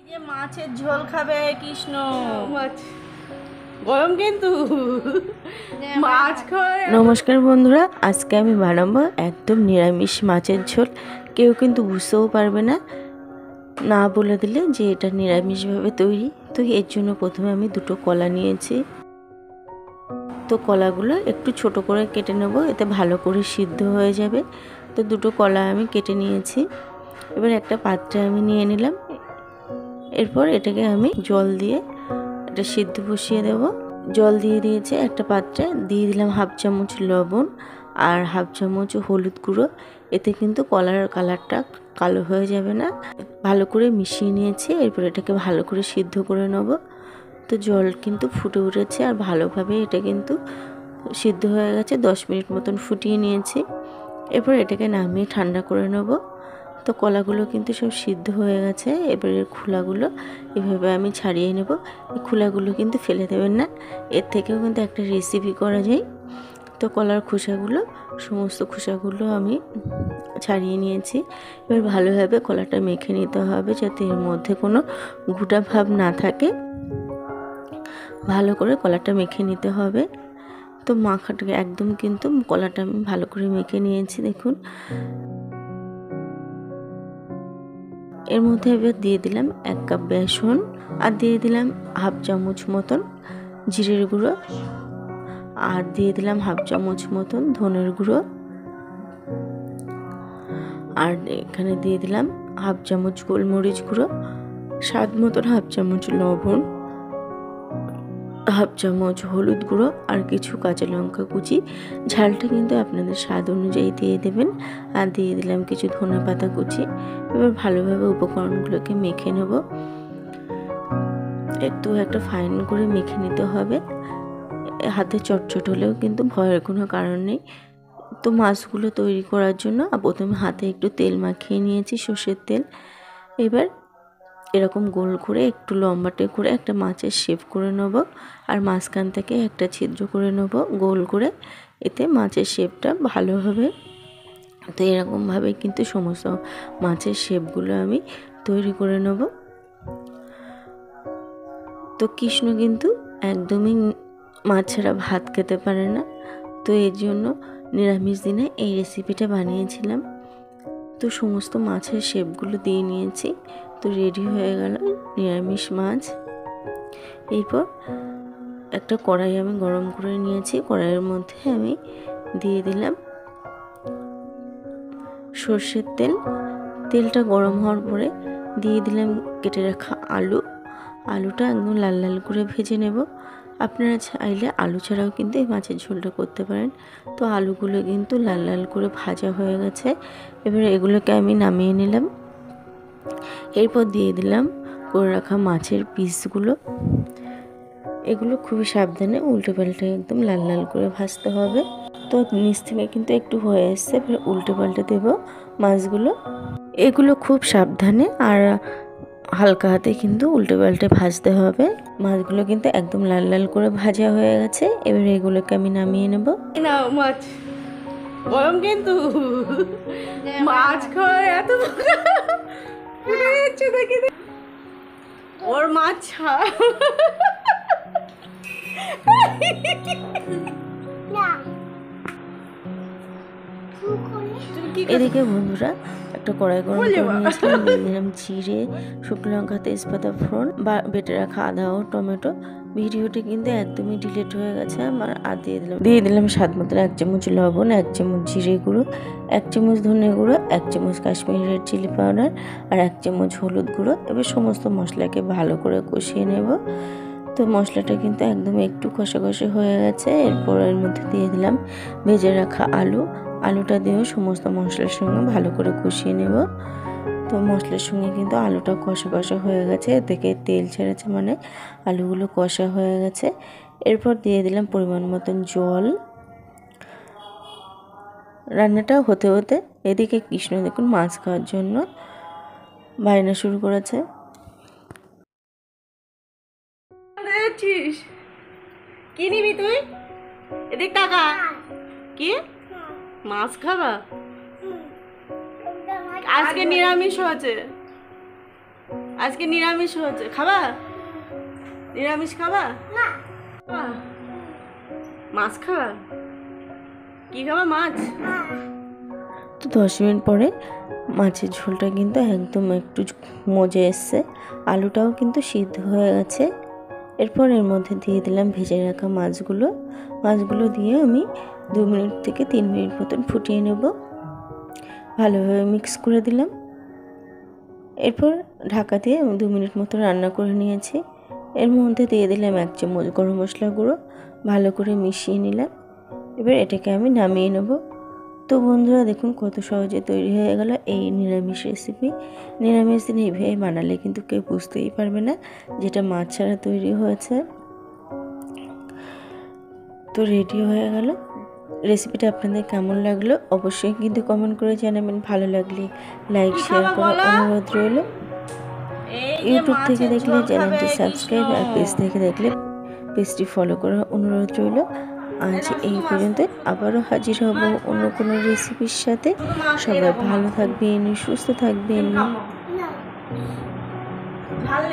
যে মাছের ঝোল খাবে কৃষ্ণ। মাছ গরম কিন্তু মাছ খায়। নমস্কার বন্ধুরা, আজকে আমি বানাবো একদম নিরামিষ মাছের ঝোল। কেউ কিন্তু বুঝতেও পারবে না না বলে দিলে যে এটা নিরামিষভাবে তৈরি। তো এর জন্য প্রথমে আমি দুটো কলা নিয়েছি। তো কলাগুলো একটু ছোট করে কেটে নেব, এতে ভালো করে সিদ্ধ হয়ে যাবে। তো দুটো কলা আমি কেটে নিয়েছি। এবার একটা পাত্রে আমি নিয়ে নিলাম। এরপর এটাকে আমি জল দিয়ে এটা সিদ্ধ বসিয়ে দেব। জল দিয়ে দিয়েছে একটা পাত্রে, দিয়ে দিলাম হাফ চামচ লবণ আর হাফ চামচ হলুদ গুঁড়ো। এতে কিন্তু কলার কালারটা কালো হয়ে যাবে না। ভালো করে মিশিয়ে নিয়েছি। এরপর এটাকে ভালো করে সিদ্ধ করে নেব। তো জল কিন্তু ফুটে উঠেছে আর ভালোভাবে এটা কিন্তু সিদ্ধ হয়ে গেছে। 10 মিনিট মতন ফুটিয়ে নিয়েছি। এরপর এটাকে নামিয়ে ঠান্ডা করে নেব। তো কলাগুলো কিন্তু সব সিদ্ধ হয়ে গেছে। এবারে খোলাগুলো এভাবে আমি ছাড়িয়ে নেব। এই খোলাগুলো কিন্তু ফেলে দেবেন না, এর থেকেও কিন্তু একটা রেসিপি করা যায়। তো কলার খোসাগুলো, সমস্ত খোসাগুলো আমি ছাড়িয়ে নিয়েছি। এবার ভালোভাবে কলাটা মেখে নিতে হবে যাতে এর মধ্যে কোনো গোটা ভাব না থাকে। ভালো করে কলাটা মেখে নিতে হবে। তো মাখাটাকে একদম কিন্তু কলাটা আমি ভালো করে মেখে নিয়েছি। দেখুন, এর মধ্যে এবার দিয়ে দিলাম 1 কাপ বেসন আর দিয়ে দিলাম হাফ চামচ মতন জিরের গুঁড়ো আর দিয়ে দিলাম হাফ চামচ মতন ধনের গুঁড়ো আর এখানে দিয়ে দিলাম হাফ চামচ গোলমরিচ গুঁড়ো, স্বাদ মতন হাফ চামচ লবণ, হাফ চামচ হলুদ গুঁড়ো আর কিছু কাঁচা লঙ্কা কুচি। ঝালটা কিন্তু আপনাদের স্বাদ অনুযায়ী দিয়ে দেবেন। আর দিয়ে দিলাম কিছু ধনেপাতা কুচি। এবার ভালোভাবে উপকরণগুলোকে মেখে নেব। একটু একটা ফাইন করে মেখে নিতে হবে। হাতে চটচট হলেও কিন্তু ভয়ের কোনো কারণ নেই। তো মাছগুলো তৈরি করার জন্য প্রথমে হাতে একটু তেল মাখিয়ে নিয়েছি, সর্ষের তেল। এবার এরকম গোল করে একটু লম্বাটে করে একটা মাছের শেপ করে নেব আর মাঝখান থেকে একটা ছিদ্র করে নেব গোল করে। এতে মাছের শেপটা ভালো হবে। তো এরকমভাবে কিন্তু সমস্ত মাছের শেপগুলো আমি তৈরি করে নেব। তো কৃষ্ণ কিন্তু একদমই মাছ ছাড়া ভাত খেতে পারে না। তো এর জন্য নিরামিষ দিনে এই রেসিপিটা বানিয়েছিলাম। তো সমস্ত মাছের শেপগুলো দিয়ে নিয়েছি। তো রেডি হয়ে গেল নিরামিষ মাছ। এরপর একটা কড়াই আমি গরম করে নিয়েছি। কড়াইয়ের মধ্যে আমি দিয়ে দিলাম সর্ষের তেল। তেলটা গরম হওয়ার পরে দিয়ে দিলাম কেটে রাখা আলু। আলুটা একদম লাল লাল করে ভেজে নেব। আপনারা চাইলে আলু ছাড়াও কিন্তু এই মাছের ঝোলটা করতে পারেন। তো আলুগুলো কিন্তু লাল লাল করে ভাজা হয়ে গেছে। এবার এগুলোকে আমি নামিয়ে নিলাম। এরপর দিয়ে দিলাম করে রাখা মাছের পিসগুলো। এগুলো খুবই সাবধানে উল্টে পাল্টে একদম লাল লাল করে ভাজতে হবে। তো নিচ থেকে কিন্তু একটু হয়ে এসছে, এবার উল্টে পাল্টে দেবো মাছগুলো। এগুলো খুব সাবধানে আর হালকা হাতে কিন্তু উল্টে পাল্টে ভাজতে হবে। মাছগুলো কিন্তু একদম লাল লাল করে ভাজা হয়ে গেছে। এবার এগুলোকে আমি নামিয়ে নেব। না মাছ গরম কিন্তু মাছ খায় এত দেখি ওর মাছ এদিকে বন্ধুরা একটা কড়াই গরম করে নিয়েছিলাম। দিয়ে দিলাম জিরে, শুকনো লঙ্কা, তেজপাতা, ফোড়ন বা বেটে রাখা আদা ও টমেটো। ভিডিওটি কিন্তু একদমই ডিলিট হয়ে গেছে আমার। আর দিয়ে দিলাম স্বাদ মতো 1 চামচ লবণ, 1 চামচ জিরে গুঁড়ো, 1 চামচ ধনে গুঁড়ো, 1 চামচ কাশ্মীরি রেড চিলি পাউডার আর 1 চামচ হলুদ গুঁড়ো। এবার সমস্ত মশলাকে ভালো করে কষিয়ে নেব। তো মশলাটা কিন্তু একদম একটু কষা কষা হয়ে গেছে। এরপর এর মধ্যে দিয়ে দিলাম ভেজে রাখা আলু। আলুটা দিয়েও সমস্ত মশলার সঙ্গে ভালো করে কষিয়ে নেব। তো মশলার সঙ্গে কিন্তু আলুটা কষা কষা হয়ে গেছে, থেকে তেল ছেড়েছে, মানে আলুগুলো কষা হয়ে গেছে। এরপর দিয়ে দিলাম পরিমাণ মতন জল। রান্নাটা হতে হতে এদিকে কৃষ্ণ দেখুন মাছ খাওয়ার জন্য বায়না শুরু করেছে। কি নিবি তুই? এদিক টাকা কি মাছ খাবা? আজকে নিরামিষ হয়েছে। আজকে নিরামিষ হচ্ছে, খাবা? নিরামিষ খাবা? খাবা? মাছ খাবা? কি খাবা? মাছ? তো 10 মিনিট পরে মাছের ঝোলটা কিন্তু একদম একটু মজে এসছে, আলুটাও কিন্তু সিদ্ধ হয়ে গেছে। এরপর এর মধ্যে দিয়ে দিলাম ভেজে রাখা মাছগুলো দিয়ে আমি 2 মিনিট থেকে 3 মিনিট মতন ফুটিয়ে নেব। ভালোভাবে মিক্স করে দিলাম। এরপর ঢাকা দিয়ে আমি 2 মিনিট মতো রান্না করে নিয়েছি। এর মধ্যে দিয়ে দিলাম 1 চামচ গরম মশলা গুঁড়ো, ভালো করে মিশিয়ে নিলাম। এবার এটাকে আমি নামিয়ে নেব। তো বন্ধুরা দেখুন কত সহজে তৈরি হয়ে গেল এই নিরামিষ রেসিপি। নিরামিষ দিন এইভাবে বানালে কিন্তু কেউ বুঝতেই পারবে না যেটা মাছ ছাড়া তৈরি হয়েছে। তো রেডি হয়ে গেল। রেসিপিটা আপনাদের কেমন লাগলো অবশ্যই কিন্তু কমেন্ট করে জানাবেন। ভালো লাগলে লাইক শেয়ার করার অনুরোধ রইল। ইউটিউব থেকে দেখলে চ্যানেলটি সাবস্ক্রাইব, আর পেজ থেকে দেখলে পেজটি ফলো করার অনুরোধ রইল। আজ এই পর্যন্ত, আবারও হাজির হব অন্য কোনো রেসিপির সাথে। সবাই ভালো থাকবেন, সুস্থ থাকবেন। ভালো